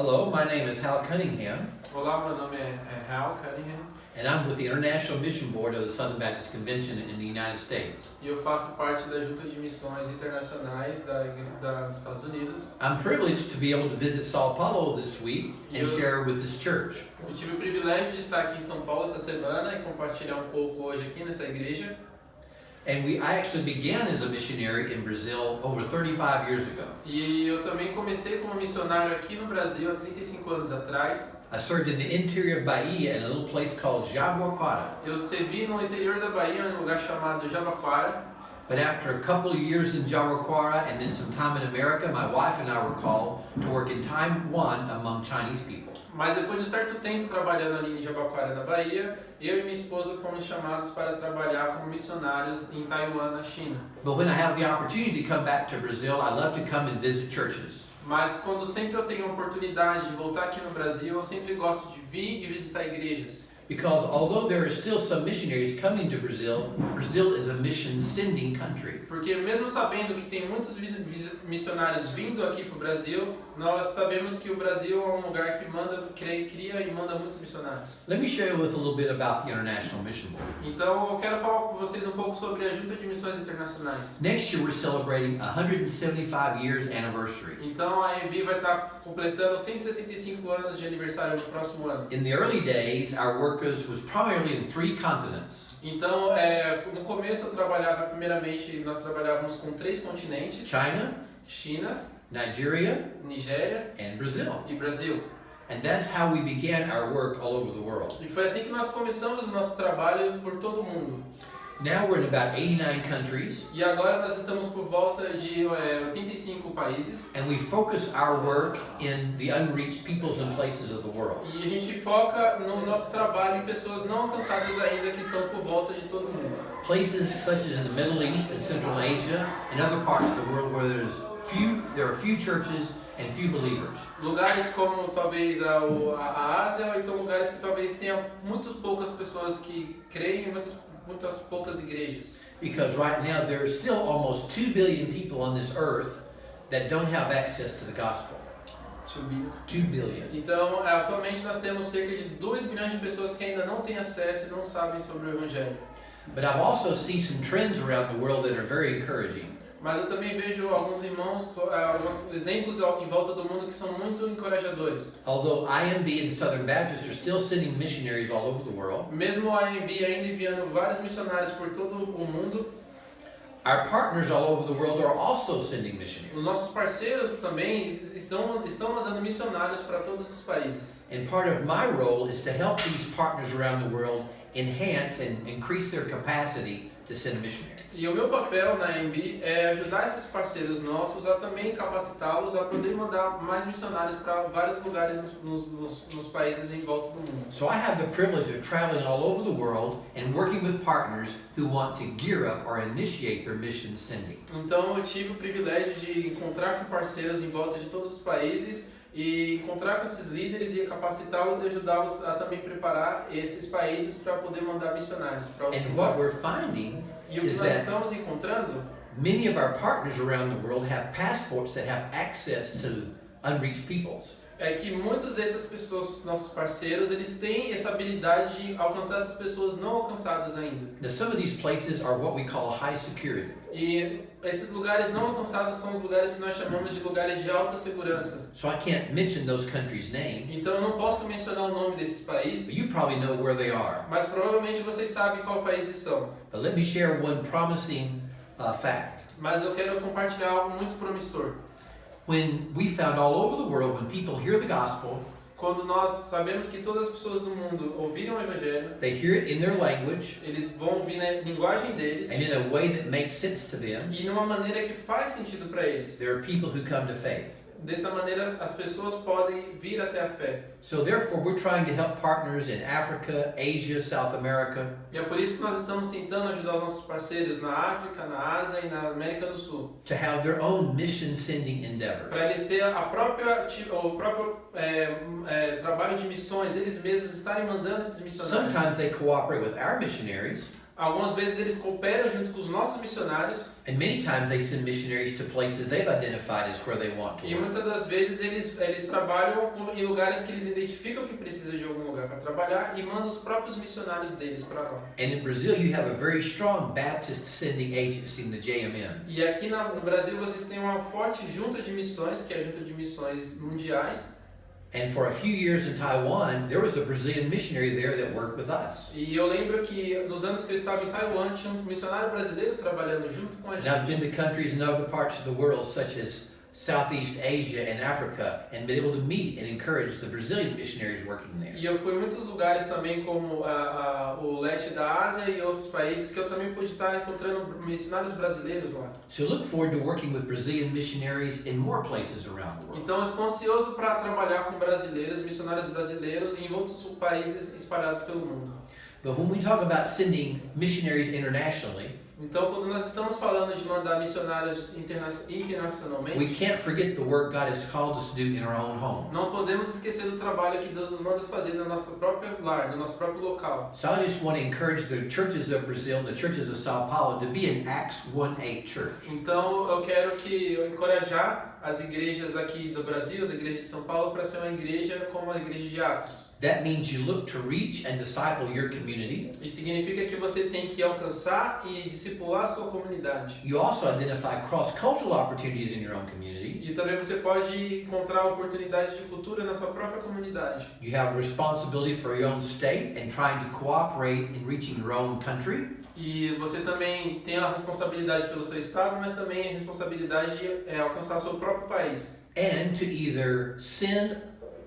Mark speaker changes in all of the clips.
Speaker 1: Hello, my name is Hal Cunnyngham,
Speaker 2: Olá, meu nome é Hal Cunnyngham
Speaker 1: and I'm with the International Mission Board of the Southern Baptist Convention in the United States.
Speaker 2: e eu faço parte da Junta de Missões Internacionais dos Estados Unidos.
Speaker 1: I'm privileged to be able to visit Sao Paulo this week and share with this church.
Speaker 2: Eu tive o privilégio de estar aqui em São Paulo essa semana e compartilhar um pouco hoje aqui nessa igreja.
Speaker 1: And I actually began as a missionary in Brazil over 35 years ago.
Speaker 2: E eu também comecei como missionário aqui no Brasil há 35 anos atrás.
Speaker 1: I served in the interior of Bahia in a little place called Jabaquara.
Speaker 2: Eu servi no interior da Bahia, em um lugar chamado Jabaquara.
Speaker 1: But after a couple of years in Jabaquara and then some time in America, my wife and I were called to work in Taiwan among Chinese people.
Speaker 2: Mas depois de um certo tempo trabalhando ali em Jabaquara, na Bahia, eu e minha esposa fomos chamados para trabalhar como missionários em Taiwan, na China.
Speaker 1: But when I have the opportunity to come back to Brazil, I love to come and visit churches.
Speaker 2: Mas quando sempre eu tenho a oportunidade de voltar aqui no Brasil, eu sempre gosto de vir e visitar igrejas.
Speaker 1: Because although there are still some missionaries coming to Brazil, Brazil is a mission-sending country.
Speaker 2: Porque mesmo sabendo que tem muitos missionários vindo aqui para o Brasil, nós sabemos que o Brasil é um lugar que cria e manda muitos missionários.
Speaker 1: Let me share with a little bit about the International Mission Board.
Speaker 2: Então eu quero falar com vocês um pouco sobre a Junta de Missões Internacionais.
Speaker 1: Next year we're celebrating 175 years anniversary.
Speaker 2: Então a AMB vai estar completando 175 anos de aniversário no próximo ano.
Speaker 1: In the early days, our work was primarily in 3 continents.
Speaker 2: Então, no começo nós trabalhávamos com 3 continentes: China,
Speaker 1: Nigeria,
Speaker 2: Nigéria
Speaker 1: and Brazil.
Speaker 2: e Brasil.
Speaker 1: And that's how we began our work all over the world.
Speaker 2: E foi assim que nós começamos o nosso trabalho por todo o mundo.
Speaker 1: Now we're in about 89 countries.
Speaker 2: E agora nós estamos por volta de 85 países.
Speaker 1: And we focus our work in the unreached peoples and places of the world.
Speaker 2: E a gente foca no nosso trabalho em pessoas não alcançadas ainda que estão por volta de todo mundo.
Speaker 1: Places such as in the Middle East and Central Asia and other parts of the world where there are few churches and few believers.
Speaker 2: Lugares como talvez a Ásia, ou então lugares que talvez tenham muito poucas pessoas que creem, muitas poucas igrejas.
Speaker 1: Because right now there are still almost 2 billion people on this earth that don't have access to the gospel. 2 billion.
Speaker 2: Então, atualmente nós temos cerca de 2 bilhões de pessoas que ainda não têm acesso e não sabem sobre o evangelho.
Speaker 1: But I've also seen some trends around the world that are very encouraging.
Speaker 2: Mas eu também vejo alguns exemplos em volta do mundo que são muito encorajadores.
Speaker 1: Although IMB and Southern Baptist are still sending missionaries all over the world,
Speaker 2: mesmo a IMB ainda enviando vários missionários por todo o mundo,
Speaker 1: our partners all over the world are also sending missionaries.
Speaker 2: Os nossos parceiros também estão mandando missionários para todos os países.
Speaker 1: And part of my role is to help these partners around the world enhance and increase their capacity to send missionaries.
Speaker 2: E o meu papel na AMB é ajudar esses parceiros nossos a também capacitá-los a poder mandar mais missionários para vários lugares nos países em volta do mundo.
Speaker 1: So I have the privilege of traveling all over the world and working with partners who want to gear up or initiate their mission sending.
Speaker 2: Então eu tive o privilégio de encontrar com parceiros em volta de todos os países e encontrar com esses líderes e capacitá-los e ajudá-los a também preparar esses países para poder mandar missionários para outros lugares.
Speaker 1: What we're finding
Speaker 2: E o que nós estamos encontrando,
Speaker 1: many of our partners around the world have passports that have access to unreached peoples.
Speaker 2: É que muitas dessas pessoas, nossos parceiros, eles têm essa habilidade de alcançar essas pessoas não alcançadas ainda.
Speaker 1: Now some of these places are what we call high security.
Speaker 2: E esses lugares não alcançados são os lugares que nós chamamos de lugares de alta segurança.
Speaker 1: So I can't mention those countries' name.
Speaker 2: Então eu não posso mencionar o nome desses países.
Speaker 1: But you probably know where they are.
Speaker 2: Mas provavelmente vocês sabem qual países são.
Speaker 1: But let me share one promising fact.
Speaker 2: Mas eu quero compartilhar algo muito promissor.
Speaker 1: When we found all over the world, when people hear the gospel,
Speaker 2: quando nós sabemos que todas as pessoas do mundo ouviram o evangelho,
Speaker 1: they hear it in their language,
Speaker 2: eles vão ouvir na linguagem deles,
Speaker 1: and in a way that makes sense to them,
Speaker 2: e numa maneira que faz sentido para eles.
Speaker 1: There are people who come to faith.
Speaker 2: Dessa maneira, as pessoas podem vir até a fé.
Speaker 1: So therefore, we're trying to help partners in Africa, Asia, South America.
Speaker 2: E é por isso que nós estamos tentando ajudar os nossos parceiros na África, na Ásia e na América do Sul.
Speaker 1: To have their own mission-sending endeavors.
Speaker 2: Para eles terem o próprio trabalho de missões, eles mesmos estarem mandando esses missionários.
Speaker 1: Sometimes they cooperate with our missionaries.
Speaker 2: Algumas vezes eles cooperam junto com os nossos missionários.
Speaker 1: And many times they send missionaries to places they've identified as where they want to
Speaker 2: E
Speaker 1: work.
Speaker 2: muitas das vezes eles trabalham em lugares que eles identificam que precisa de algum lugar para trabalhar e mandam os próprios missionários deles para lá.
Speaker 1: And in Brazil you have a very strong Baptist sending agency in the JMM.
Speaker 2: E aqui no Brasil vocês têm uma forte junta de missões, que é a junta de missões mundiais.
Speaker 1: And for a few years in Taiwan, there was a Brazilian missionary there that worked with us.
Speaker 2: E eu lembro que nos anos que eu estava em Taiwan tinha um missionário brasileiro trabalhando junto com a
Speaker 1: And I've
Speaker 2: gente.
Speaker 1: been to countries in other parts of the world, such as Southeast Asia and Africa, and been able to meet and encourage the Brazilian missionaries working there.
Speaker 2: E eu fui em muitos lugares também, como o leste da Ásia e outros países, que eu também pude estar encontrando missionários brasileiros lá.
Speaker 1: So look forward to working with Brazilian missionaries in more places around the world.
Speaker 2: Então eu estou ansioso para trabalhar com brasileiros, missionários brasileiros em outros países espalhados pelo mundo.
Speaker 1: But when we talk about sending missionaries internationally,
Speaker 2: Então, quando nós estamos falando de mandar missionários internacionalmente,
Speaker 1: we can't forget the work God has called us to do in our own homes.
Speaker 2: não podemos esquecer do trabalho que Deus nos manda fazer no nosso próprio lar, no nosso próprio local.
Speaker 1: So I just want to encourage the churches of Brazil and the churches of Sao Paulo to be an Acts 1:8 church.
Speaker 2: Então, eu quero encorajar as igrejas aqui do Brasil, as igrejas de São Paulo, para ser uma igreja como a igreja de Atos.
Speaker 1: That means you look to reach and disciple your community.
Speaker 2: E significa que você tem que alcançar e discipular a sua comunidade.
Speaker 1: You also identify cross-cultural opportunities in your own community.
Speaker 2: E também você pode encontrar oportunidades de cultura na sua própria comunidade.
Speaker 1: You have responsibility for your own state and trying to cooperate in reaching your own country.
Speaker 2: E você também tem a responsabilidade pelo seu estado, mas também a responsabilidade de alcançar o seu próprio país.
Speaker 1: And to either send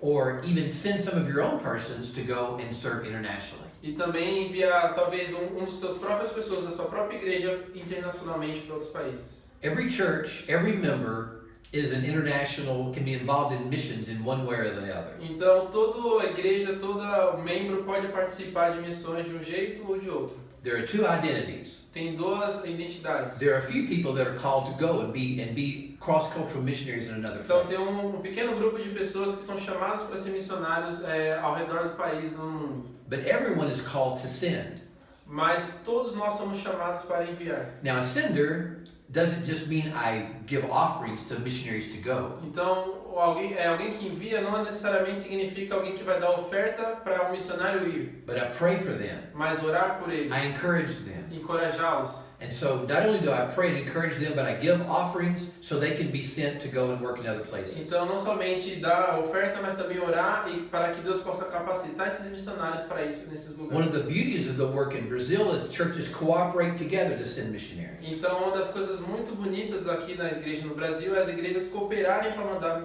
Speaker 1: or even send some of your own persons to go and serve internationally.
Speaker 2: E também enviar talvez dos seus próprias pessoas da sua própria igreja internacionalmente para outros países.
Speaker 1: Every church, every member is an international, can be involved in missions in one way or the other.
Speaker 2: Então toda a igreja, todo membro pode participar de missões de um jeito ou de outro.
Speaker 1: There are two identities.
Speaker 2: Tem duas identidades.
Speaker 1: There are a few people that are called to go and be cross-cultural missionaries in another
Speaker 2: Então
Speaker 1: place.
Speaker 2: tem um pequeno grupo de pessoas que são chamadas para ser missionários ao redor do país, no mundo.
Speaker 1: But everyone is called to send.
Speaker 2: Mas todos nós somos chamados para enviar.
Speaker 1: Now, a sender doesn't just mean I give offerings to missionaries to go.
Speaker 2: Então, alguém que envia não necessariamente significa alguém que vai dar oferta para um missionário ir,
Speaker 1: But I pray for them.
Speaker 2: mas orar por eles,
Speaker 1: I encourage them.
Speaker 2: encorajá-los.
Speaker 1: And so not only do I pray and encourage them, but I give offerings so they can be sent to go and work in other places.
Speaker 2: Então, não somente dar a oferta, mas também orar e para que Deus possa capacitar esses missionários para ir nesses lugares.
Speaker 1: One of the beauties of the work in Brazil is churches cooperate together to send missionaries.
Speaker 2: Então, uma das coisas muito bonitas aqui na igreja no Brasil é as igrejas cooperarem para mandar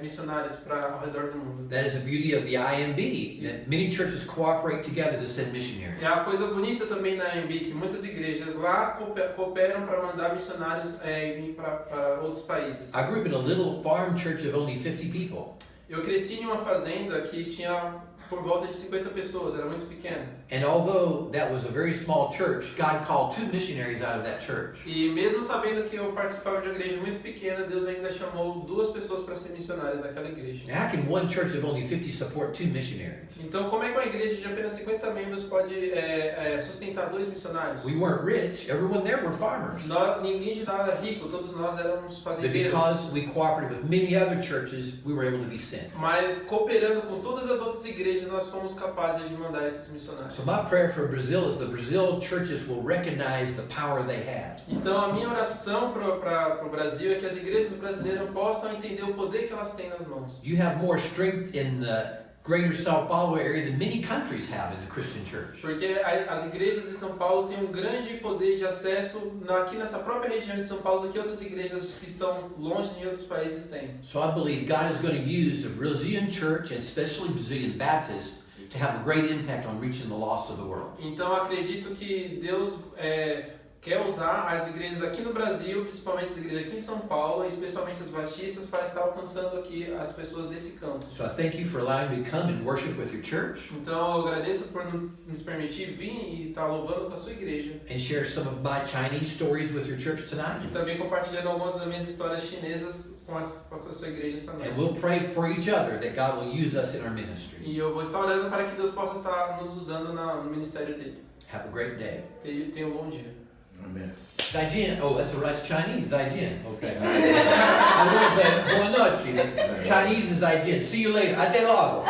Speaker 2: missionários para ao redor do mundo.
Speaker 1: That is the beauty of the IMB, that many churches cooperate together to send missionaries.
Speaker 2: É a coisa bonita também na AMB, que muitas igrejas lá cooperam para mandar missionários para outros países.
Speaker 1: I grew up in a little farm church of only 50 people.
Speaker 2: Eu cresci em uma fazenda que tinha por volta de 50 pessoas, era muito pequena.
Speaker 1: And although that was a very small church, God called 2 missionaries out of that church.
Speaker 2: E mesmo sabendo que eu participava de uma igreja muito pequena, Deus ainda chamou 2 pessoas para ser missionárias naquela igreja.
Speaker 1: How can one church of only 50 support 2 missionaries?
Speaker 2: Então, como é que uma igreja de apenas 50 membros pode sustentar 2 missionários?
Speaker 1: We weren't rich. Everyone there were farmers.
Speaker 2: Ninguém de nada era rico, todos nós éramos
Speaker 1: But
Speaker 2: fazendeiros.
Speaker 1: because we cooperated with many other churches, we were able to be sent.
Speaker 2: Mas cooperando com todas as outras igrejas, nós fomos capazes de mandar esses missionários.
Speaker 1: So my prayer for Brazil is the Brazil churches will recognize the power they have.
Speaker 2: Então a minha oração para o Brasil é que as igrejas brasileiras possam entender o poder que elas têm nas mãos.
Speaker 1: You have more strength in the greater Sao Paulo area than many countries have in the Christian church.
Speaker 2: Porque as igrejas de São Paulo têm um grande poder de acesso aqui nessa própria região de São Paulo do que outras igrejas que estão longe em outros países têm.
Speaker 1: So I believe God is going to use the Brazilian church, and especially Brazilian Baptists, to have a great impact on reaching the lost of the world.
Speaker 2: Então acredito que Deus quer usar as igrejas aqui no Brasil, principalmente as igrejas aqui em São Paulo, especialmente as batistas, para estar alcançando aqui as pessoas desse campo.
Speaker 1: So I thank you for allowing me to come and worship with your church
Speaker 2: Então eu agradeço por nos permitir vir e estar louvando com a sua igreja.
Speaker 1: and share some of my Chinese stories with your church tonight.
Speaker 2: E também compartilhando algumas das minhas histórias chinesas com a sua igreja essa noite.
Speaker 1: And we'll pray for each other that God will use us in our ministry.
Speaker 2: E eu vou estar orando para que Deus possa estar nos usando no ministério dele.
Speaker 1: Have a great day.
Speaker 2: Tenha bom dia.
Speaker 3: Amen.
Speaker 1: Zaijian. Oh, that's Chinese. Zaijian. Okay. I'm going to say boa noite. Chinese is Zaijian. See you later. Até logo.